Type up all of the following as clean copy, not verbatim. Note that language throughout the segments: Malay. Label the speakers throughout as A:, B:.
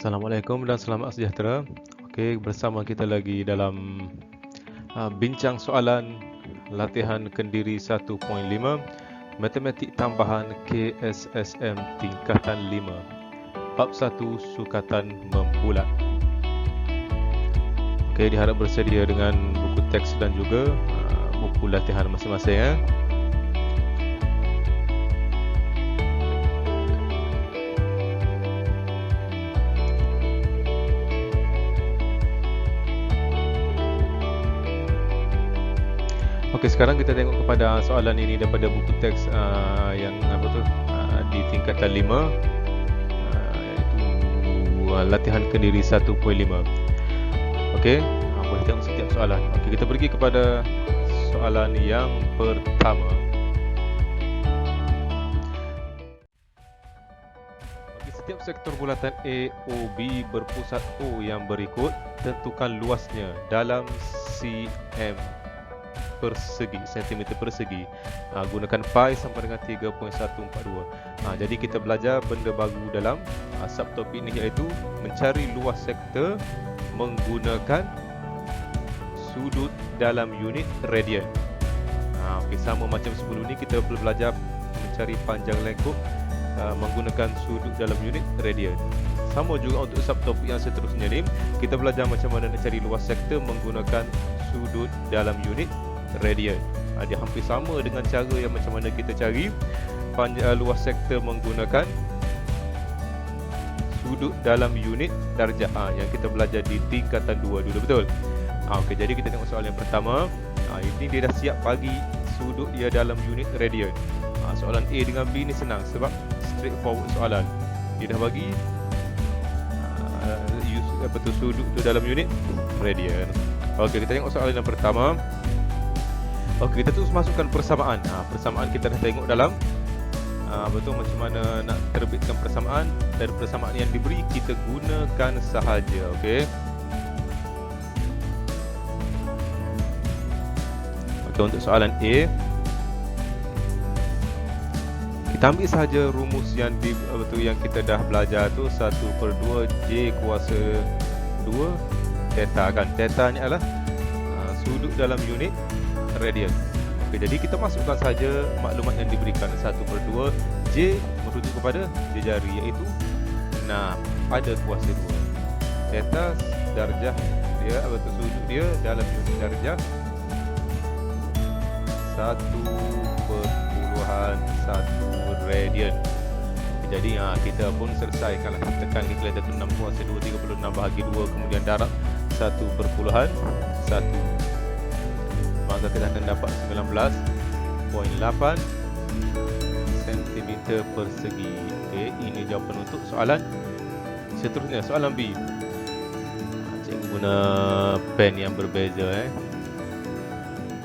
A: Assalamualaikum dan selamat sejahtera. Okey, bersama kita lagi dalam bincang soalan latihan Kendiri 1.5 Matematik Tambahan KSSM tingkatan 5 Bab 1 Sukatan Membulat. Okey, diharap bersedia dengan buku teks dan juga buku latihan masing-masing . Okey, sekarang kita tengok kepada soalan ini daripada buku teks yang di tingkatan 5 iaitu latihan Kendiri 1.5. Okey, boleh tengok setiap soalan. Okey, kita pergi kepada soalan yang pertama. Bagi setiap sektor bulatan A, O, B berpusat O yang berikut, tentukan luasnya dalam cm persegi, sentimeter persegi. Gunakan pi sama dengan 3.142. Jadi kita belajar benda baru dalam subtopik ini, iaitu mencari luas sektor menggunakan sudut dalam unit radian. Okay, sama macam sebelum ni kita belajar mencari panjang lengkup menggunakan sudut dalam unit radian. Sama juga untuk subtopik yang seterusnya ni, kita belajar macam mana nak cari luas sektor menggunakan sudut dalam unit radian. Dia hampir sama dengan cara yang macam mana kita cari luas sektor menggunakan sudut dalam unit darjah yang kita belajar di tingkatan 2 dulu, betul? Okey, jadi kita tengok soalan yang pertama. Ini dia dah siap bagi sudut dia dalam unit radian. Soalan A dengan B ni senang sebab straightforward soalan. Dia dah bagi sudut tu dalam unit radian. Okey, kita tengok soalan yang pertama. Okey, kita terus masukkan persamaan. Persamaan kita dah tengok dalam betul macam mana nak terbitkan persamaan, dan persamaan yang diberi kita gunakan sahaja. Okey. Okey, untuk soalan A, kita ambil sahaja rumus yang yang kita dah belajar tu, 1/2 J kuasa 2 theta kan. Theta ni adalah sudut dalam unit radian. Okey, jadi kita masukkan saja maklumat yang diberikan. 1/2 J merujuk kepada jari, iaitu 6 pada kuasa 2. Theta darjah dia atau sudut dia dalam unit darjah 1/1 radian. Jadi kita pun selesaikanlah. Tekan kalkulator 6 kuasa 2 36 bahagi 2, kemudian darab 1/1. Maka kita akan dapat 19.8 cm persegi. Okey, ini jawapan untuk soalan seterusnya. Soalan B. Cikgu guna pen yang berbeza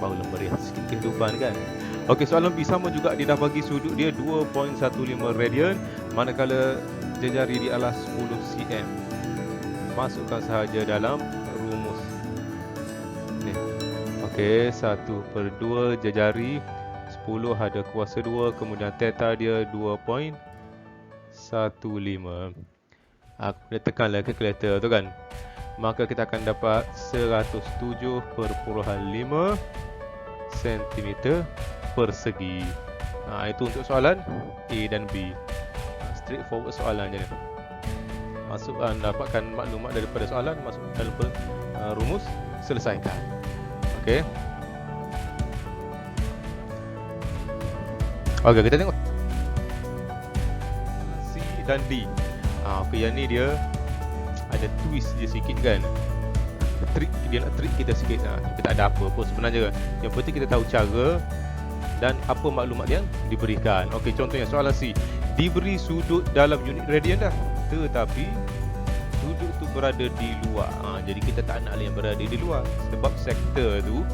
A: barulah meriah sikit kehidupan kan. Okey, soalan B sama juga, dia dah bagi sudut dia 2.15 radian, manakala jari dia adalah 10 cm. Masukkan sahaja dalam rumus. Okey, 1/2 jari 10 ada kuasa 2, kemudian theta dia 2.15. Kemudian tekanlah kalkulator tu kan. Maka kita akan dapat 107.5 cm persegi. Itu untuk soalan A dan B. Straightforward soalan je. Dapatkan maklumat daripada soalan, masukkan dalam rumus, selesaikan. Okey. Okey, kita tengok C dan D. Okey, yang ni dia ada twist je sikit kan. Dia nak trick kita sikit. Kita tak ada apa pun sebenarnya. Yang penting kita tahu cara dan apa maklumat yang diberikan. Okey, contohnya soalan C. Diberi sudut dalam unit radian dah, tetapi sudut tu berada di luar. Jadi kita tak nak yang berada di luar, sebab sektor tu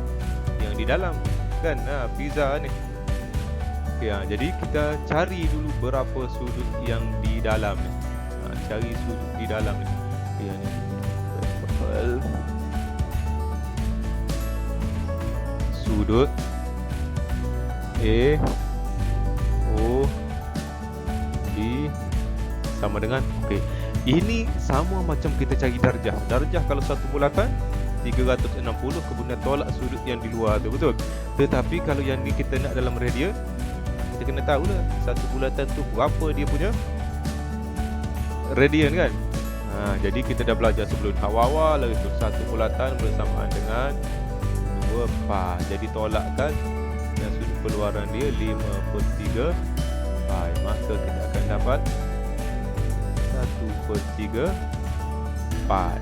A: yang di dalam kan. Pizza ni. Okey, jadi kita cari dulu berapa sudut yang di dalam ni. Cari sudut di dalam ni. Okey, ni. Sudut A O B sama dengan, okey, Ini sama macam kita cari darjah. Darjah kalau satu bulatan 360, kemudian tolak sudut yang di luar tu, betul? Tetapi kalau yang ni kita nak dalam radian, kita kena tahu lah satu bulatan tu berapa dia punya radian kan. Jadi kita dah belajar sebelum awal-awal lagi tu, satu bulatan bersamaan dengan 2 pi. Jadi tolakkan dan sudut keluaran dia 5/3 pi. Maka kita akan dapat 1/3 pi.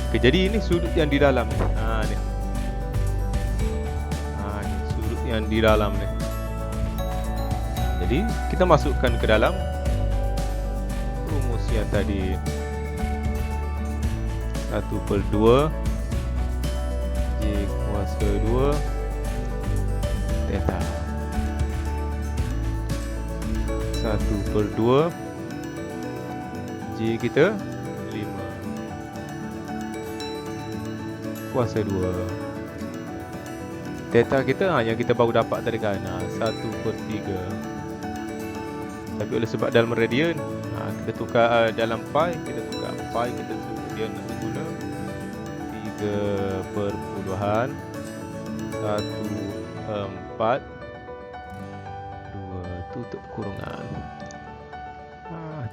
A: Okay, jadi ini sudut yang di dalam ni. Ni. Ni sudut yang di dalam ni. Jadi kita masukkan ke dalam rumus yang tadi. 1/2 J kuasa 2 theta. 1/2 J kita 5 kuasa 2 theta kita yang kita baru dapat tadi kan, 1/3. Tapi oleh sebab dalam radian, kita tukar dalam pi, kita tukar pi, kita dia nak guna 3/14 2 tutup kurungan.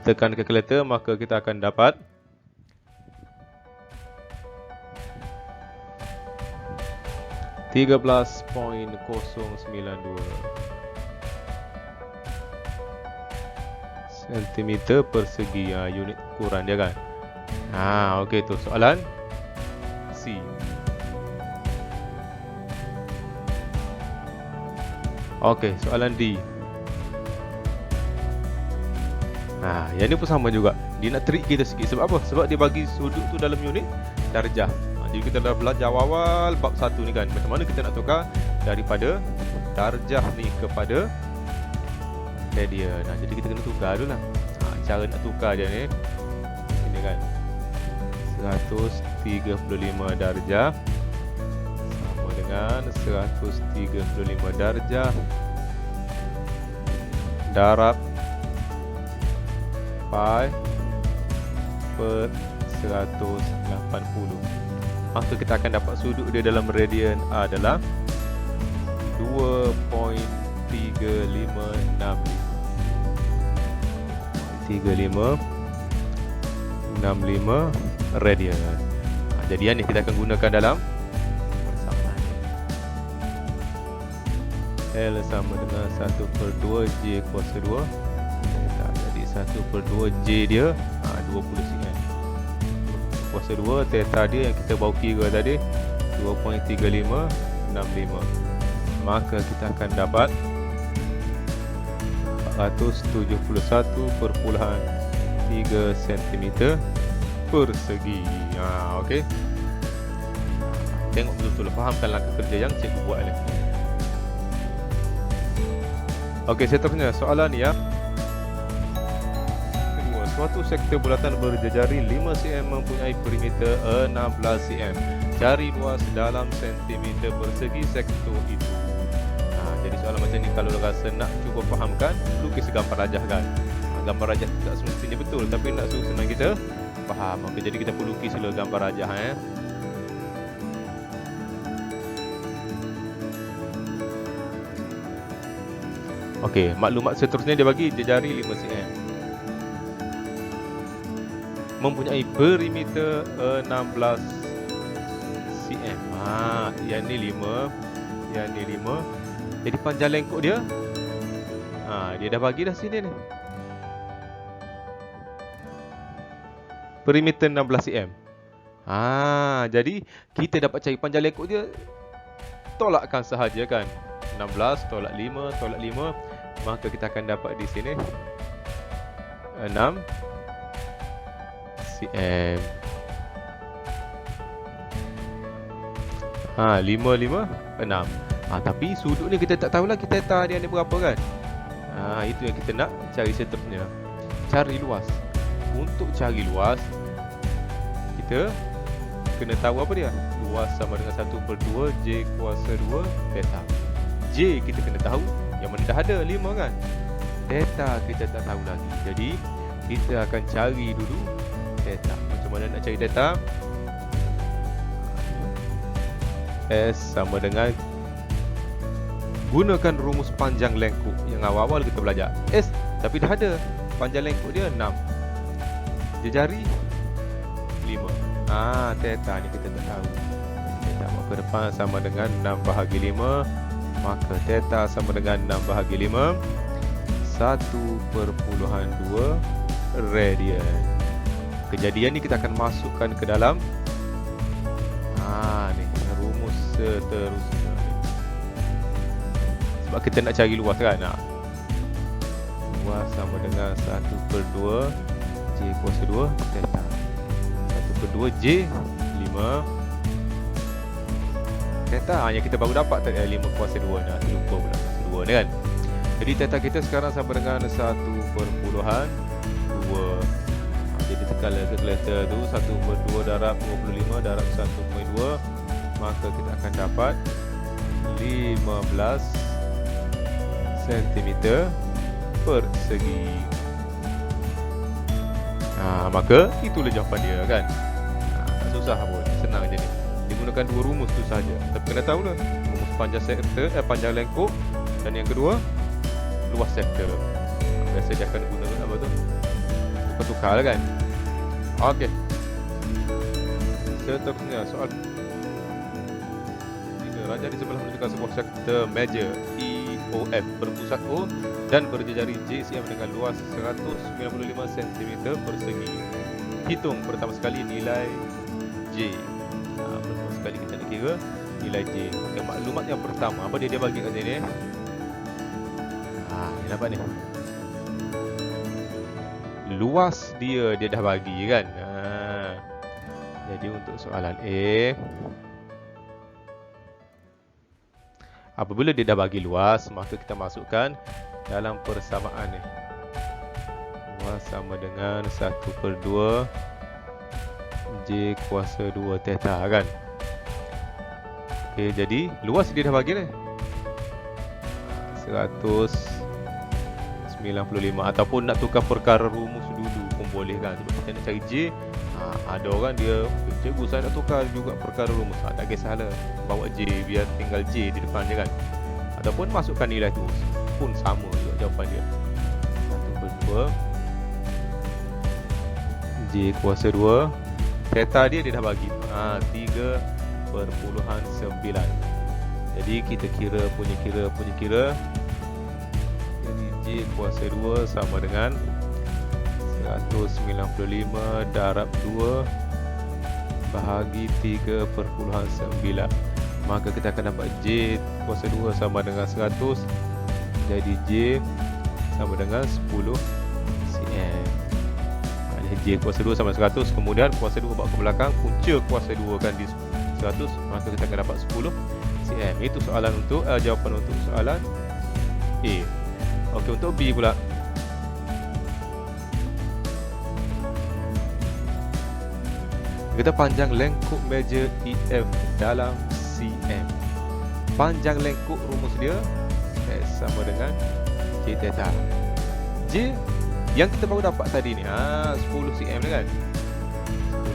A: Tekan kalkulator, maka kita akan dapat 13.092 sentimeter persegi, unit ukuran dia kan. Okey, tu soalan C. Okey, soalan D. Yang ni pun sama juga. Dia nak trick kita sikit. Sebab apa? Sebab dia bagi sudut tu dalam unit darjah. Jadi kita dah belajar awal bab 1 ni kan, macam mana kita nak tukar daripada darjah ni kepada radian. Jadi kita kena tukar dulu lah. Cara nak tukar dia ni, ini kan, 135 darjah sama dengan 135 darjah darab pi per 180. Maka kita akan dapat sudut dia dalam radian adalah 2.3565 radian. Jadi yang ni kita akan gunakan dalam persamaan. L sama dengan 1/2 J kuasa 2. Jadi 1/2 J dia 20 cm. Kuasa 2 theta dia yang kita baru kira tadi 2.3565. Maka kita akan dapat 471.3 cm persegi. Okey. Tengok betul-betul, fahamkan langkah kerja yang cikgu buat ni. Okey, seterusnya soalan yang suatu sektor bulatan berjejari 5 cm mempunyai perimeter 16 cm. Cari luas dalam sentimeter persegi sektor itu. Jadi soalan macam ni kalau rasa nak cuba fahamkan, lukis gambar rajah kan. Gambar rajah tak semestinya betul, tapi nak suruh senang kita faham. Jadi kita perlu lukis dulu gambar rajah. Okey, maklumat seterusnya dia bagi jejari 5 cm. Mempunyai perimeter 16 cm. Yang ni 5, yang ni 5. Jadi panjang lengkok dia, dia dah bagi dah sini ni. Perimeter 16 cm. Jadi kita dapat cari panjang lengkok dia, tolakkan sahaja kan. 16 tolak 5 tolak 5, maka kita akan dapat di sini 6 cm. 5, 5, 6. Tapi sudut ni kita tak tahulah kita theta dia ni berapa kan. Itu yang kita nak cari seterusnya. Cari luas. Untuk cari luas, kita kena tahu apa dia. Luas sama dengan 1/2 J kuasa 2 theta. J kita kena tahu, yang mana dah ada 5 kan. Theta kita tak tahu lagi. Jadi kita akan cari dulu theta. Macam mana nak cari theta? S sama dengan, gunakan rumus panjang lengkuk yang awal-awal kita belajar. S tapi dah ada, panjang lengkuk dia 6, jejari 5. Theta ni kita tak tahu. Theta ke depan sama dengan 6/5. Maka theta sama dengan 6/5, 1/2 radian. Kejadian ni kita akan masukkan ke dalam ni rumus seterusnya ni. Sebab kita nak cari luas kan. Luas sama dengan 1/2 J kuasa 2 theta. 1/2 J 5 theta yang kita baru dapat tadi 5 kuasa 2 dah. Lupa pula kuasa 2 ni kan. Jadi theta kita sekarang sama dengan 1/2. Jadi tekan kalkulator tu 1/2 darab 25 darab 1.2. Maka kita akan dapat 15 cm persegi. Maka itulah jawapan dia kan. Tak susah pun, senang je ni. Digunakan dua rumus tu saja. Tapi kena tahu lah, rumus panjang sektor, panjang lengkuk, dan yang kedua luas sektor. Biasa dia akan gunakan apa tu? Tukar-tukar lah kan. Okey. Seterusnya soal raja di sebelah menunjukkan sebuah sektor meja EOF berpusat O dan berjejari JCM dengan luas 195 cm persegi. Hitung pertama sekali nilai J. Pertama sekali kita nak kira nilai J. Okay, maklumat yang pertama, apa dia bagi kat sini? Ni nampak ni. Luas dia dah bagi kan. Jadi untuk soalan A, apabila dia dah bagi luas, maka kita masukkan dalam persamaan ni. Luas sama dengan 1/2 J kuasa 2 theta kan. Okey, jadi luas dia dah bagi ni 195, ataupun nak tukar perkara rumus dulu pun boleh kan. Sebab kita nak cari J, ada orang dia, cikgu saya nak tukar juga perkara rumus. Tak kisahlah, bawa J, biar tinggal J di depan je kan. Ataupun masukkan nilai tu pun sama juga jawapan dia. 1/2 J kuasa 2 theta dia dah bagi 3/9. Jadi kita kira punya kira. Jadi J kuasa 2 sama dengan 195 darab 2 bahagi 3/9. Maka kita akan dapat J kuasa 2 sama dengan 100. Jadi J sama dengan 10 cm. J kuasa 2 sama 100. Kemudian kuasa 2 bawa ke belakang, punca kuasa 2 kan di 100. Maka kita akan dapat 10 cm. Itu soalan untuk jawapan untuk soalan A. Okey, untuk B pula. Kita panjang lengkuk meja EF dalam cm. Panjang lengkuk rumus dia S sama dengan J theta. J yang kita baru dapat tadi ni 10 cm ni kan.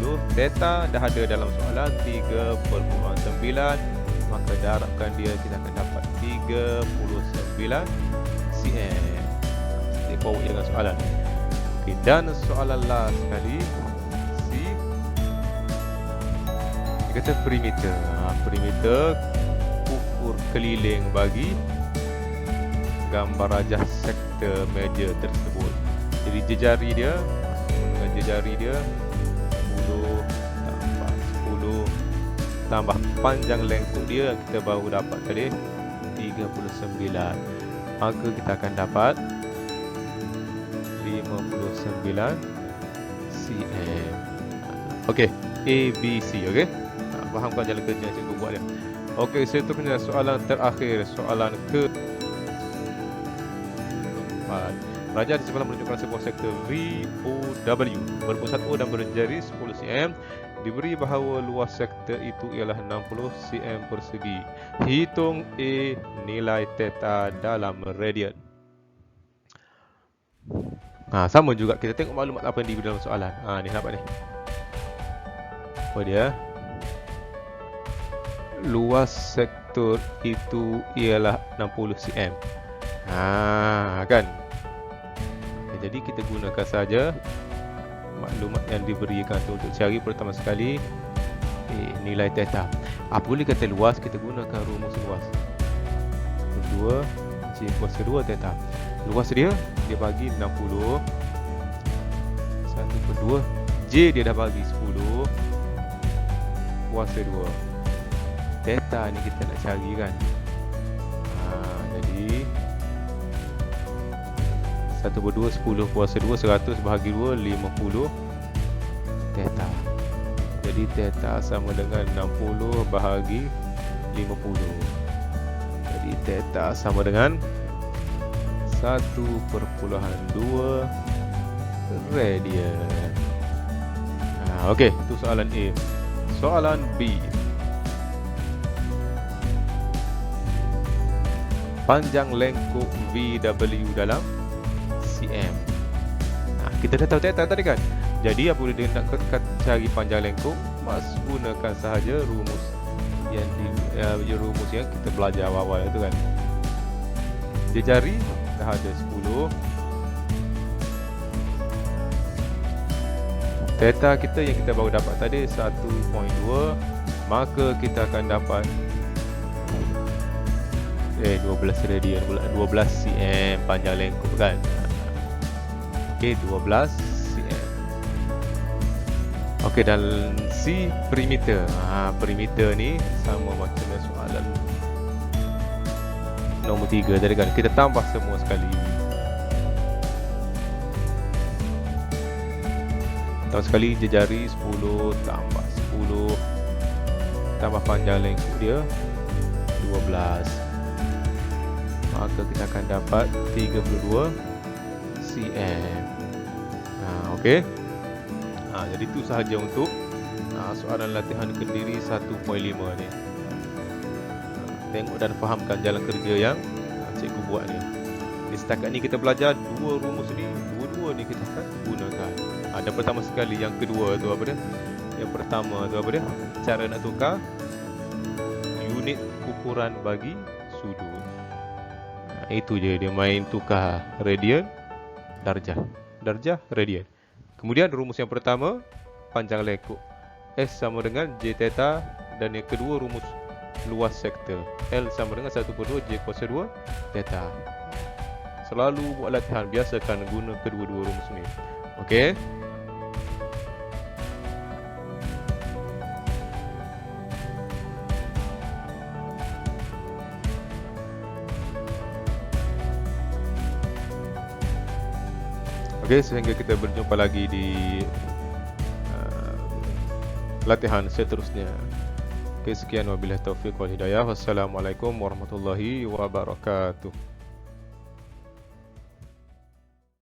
A: 10 theta dah ada dalam soalan 3/9. Maka darabkan dia, kita akan dapat 39 cm. Step forward dengan soalan. Okay, dan soalan last sekali kata perimeter. Perimeter ukur keliling bagi gambar rajah sektor meja tersebut. Jadi jejari dia, dengan jejari dia 10 tambah panjang lengkuk dia yang kita baru dapat tadi 39. Maka kita akan dapat 59 cm. Okey, A, B, C. Okey, fahamkan jalan kerja yang cikgu buat dia. Okey, seterusnya soalan terakhir, soalan ke-4. Raja di sebelah menunjukkan sebuah sektor VOW berpusat O dan berjari 10 cm. Diberi bahawa luas sektor itu ialah 60 cm persegi. Hitung A nilai theta dalam radian. Sama juga kita tengok maklumat apa yang di dalam soalan. Ni nampak ni. Apa dia? Luas sektor itu ialah 60 cm. Kan? Jadi kita gunakan saja maklumat yang diberikan tu untuk cari pertama sekali nilai theta. Boleh kata luas, kita gunakan rumus luas. 2 J kuasa 2 theta. Luas dia bagi 60. 1/2 J dia dah bagi 10 kuasa 2. Theta ni kita nak cari kan. Jadi 1/2 10 kuasa 2 100 bahagi 2 50 theta. Jadi theta sama dengan 60 bahagi 50. Jadi theta sama dengan 1/2 radian. Okey, itu soalan A. Soalan B. Panjang lengkuk VW dalam cm. Kita dah tahu theta tadi kan. Jadi apabila dia nak cari panjang lengkuk, gunakan sahaja rumus yang kita belajar awal-awal itu kan. Jari dah ada 10. Theta kita yang kita baru dapat tadi 1.2, maka kita akan dapat 12 radian pula, 12 cm panjang lengkuk kan. Okey, 12 cm. Okey, dan C perimeter. Perimeter ni sama macam soalan nombor 3 tadi kan. Kita tambah semua sekali. Tambah sekali jari 10 tambah 10 tambah panjang lengkuk dia 12. Maka kita akan dapat 32 cm. Okey. Jadi itu sahaja untuk soalan latihan kendiri 1.5 ni. Tengok dan fahamkan jalan kerja yang cikgu buat ni. Setakat ni kita belajar dua rumus ni. Dua-dua ni kita akan gunakan. Dan pertama sekali, yang kedua tu apa dia? Yang pertama tu apa dia? Cara nak tukar unit ukuran bagi sudut. Itu je, dia main tukar radian, darjah, radian. Kemudian rumus yang pertama, panjang lengkuk. S sama dengan J theta, dan yang kedua rumus luas sektor. L sama dengan 1/2 J kuasa 2 theta. Selalu buat latihan, biasakan guna kedua-dua rumus ni. Okey. Okey, sehingga kita berjumpa lagi di latihan seterusnya. Okey, sekian wabillahi taufiq wal hidayah. Wassalamualaikum warahmatullahi wabarakatuh.